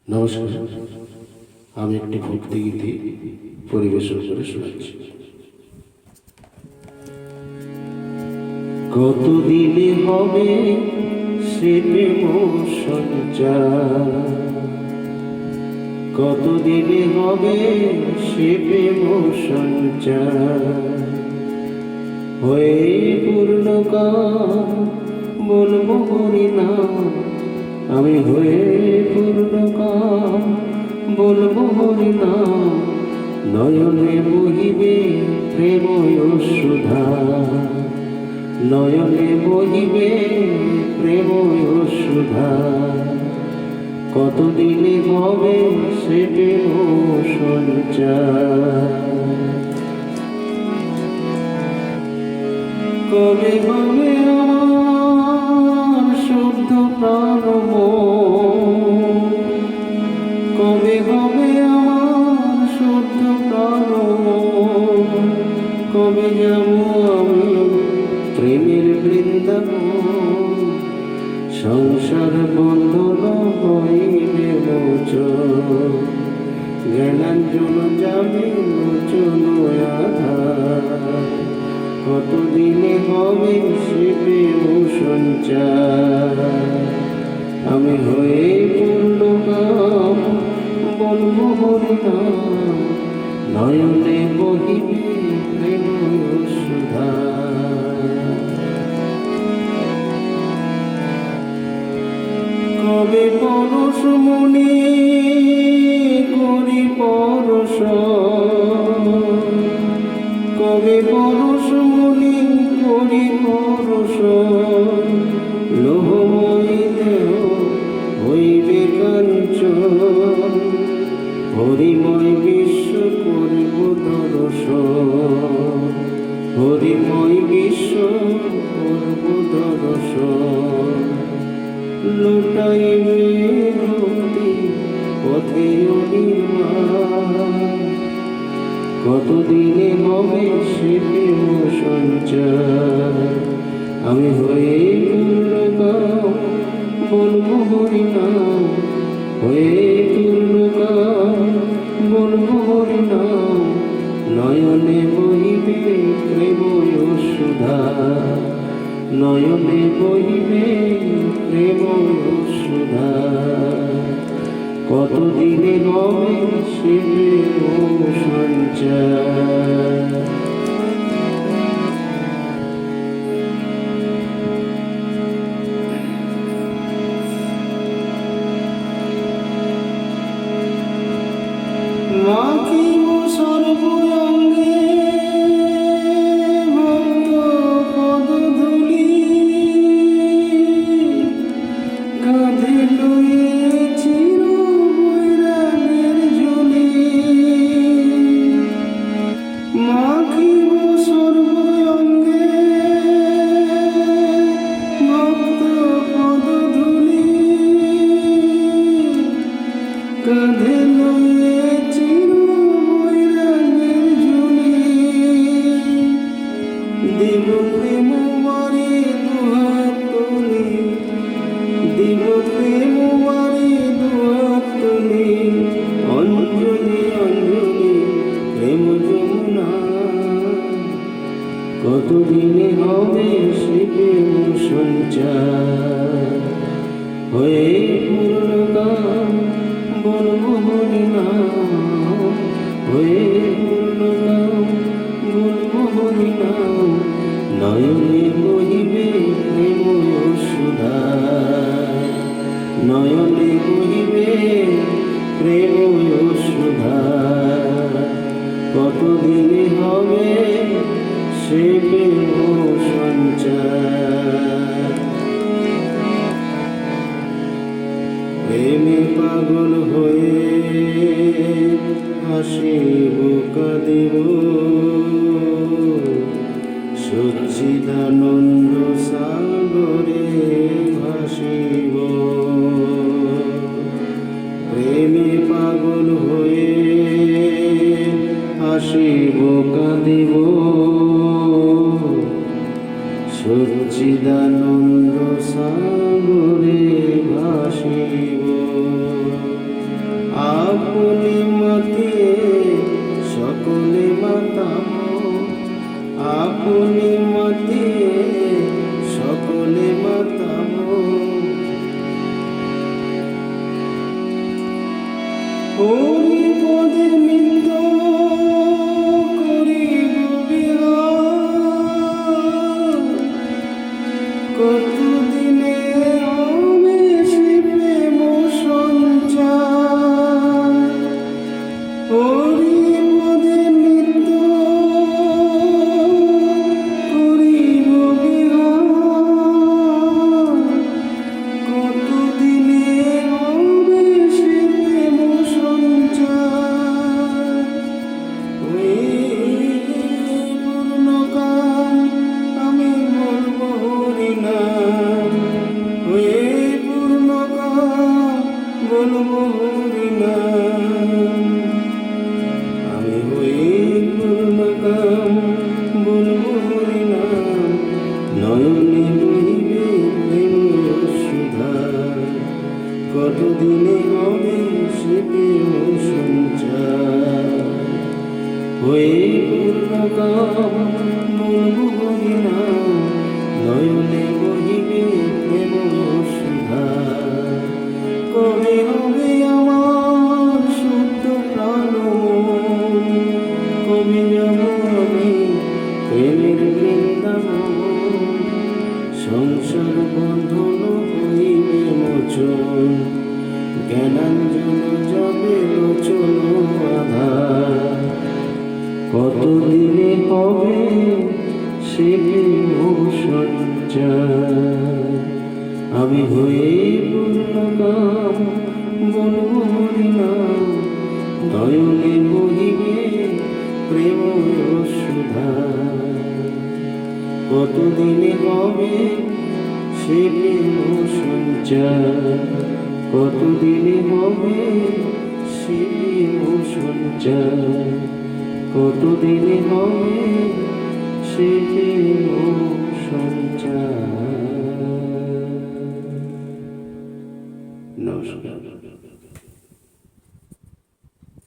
নমস্কার, আমি একটি ভক্তি গীতি পরিবেশন করে শোনাচ্ছি। কতদিনে হবে সে প্রেম সঞ্চার, কতদিনে হবে সে প্রেম সঞ্চার, হয়ে পূর্ণকাল বলবো হরিনাম, আমি হয়ে পূর্ণকাল বলবো হরিনাম। নয়নে বহিবে প্রেম সুধা, নয়নে বহিবে প্রেম সুধা, কতদিনে হবে সে প্রেম সঞ্চার। কবে হবে আমার শুদ্ধ প্রাণ, কবে হবে আমার শুদ্ধ প্রাণ, কবে যাব আমি প্রেমের বৃন্দাবন, সংসার বন্ধন হইবে মোচন, জ্ঞানাঞ্জন যাবে মোচন আধার, কতদিনে হবে সে প্রেম সঞ্চার। আমি হয়ে পূর্ণকাম বলবো হরিনাম, নয়নে বহিবে প্রেম সুধা। কবে পরশ মনে করি পরশ, কবে পরশ মনে করি পরশ, লোহময়ী দেহ হইবে কাঞ্চন, হরিময় বিশ্ব করিব দর্শন, হরিময় বিশ্ব করব দর্শন, লুটাইবে ভক্তি পথে অনির্বাণ, কতদিনে হবে সে প্রেম সঞ্চার। আমি হয়ে পূর্ণকাম বলবো হরিনাম, হয়ে পূর্ণকাম বলবো হরিনাম, নয়নে বহিবে প্রেম সুধা, নয়নে বহিবে প্রেম সুধা, কতদিনে হবে সে প্রেম সঞ্চার। মাখিব সর্বঙ্গে ভক্ত পদধূলি, কাঁধে লয়ে চির বৈরাগের ঝুলি, মাখিব সর্বঙ্গে ভক্ত পদধূলি, কাঁধে লয়ে দিব প্রেম মারে দুহাত তুলি, দিব প্রেম মারে দুহাত তুলি, অঞ্জলি অঞ্জলি প্রেম যমুনা, কতদিনে হবে সে প্রেম সঞ্চার। হয়ে পূর্ণকাম বলবো হরিনাম, হয়ে পূর্ণকাম বলবো হরিনাম, নয়নে বহিবে প্রেম সুধা, নয়নে বহিবে প্রেম সুধা, কতদিনে হবে সে প্রেম সঞ্চার। প্রেমে পাগল হয়ে হাসিব কাঁদিব, সচ্চিদানন্দ সাগরে ভাসিব, প্রেমে পাগল হয়ে হাসিব কাঁদিব, সচ্চিদানন্দ সাগরে ভাসিব। আপনি মাতে সকলে মাতাম, আপনি মাতে সকলে মাতাম। হরি পদে নিত্য করিব বিহার, কতদিনে হবে সে প্রেম সঞ্চার। হরি পদে নিত্য করিব বিহার, কতদিনে হবে সে প্রেম সঞ্চার। ওই পূর্ণকাম আমি বলব হরিনাম, ওই পূর্ণকাম বলব হরিনাম। আমি ওই পূর্ণকাম বলব হরিনাম, নয়নে বহিবে প্রেম সুধা, কতদিনে হবে সে প্রেম সঞ্চার। ওই পূর্ণকাম বলব হরিনাম, নয়নে বহিবে প্রেম সুধা, কবে হবে আমার শুদ্ধ প্রাণ মন, কবে যাব আমি প্রেমের বৃন্দাবন। সংসার বন্ধন হইবে মোচন, জ্ঞানাঞ্জন যাবে লোচন আধার, কতদিনে হবে সে প্রেম সঞ্চার। আমি হয়ে পূর্ণকাম বলব হরিনাম, নয়নে বহিবে প্রেম সুধা, কতদিনে হবে সে প্রেম সঞ্চার, কতদিনে হবে সে প্রেম সঞ্চার, কতদিনে হবে সে প্রেম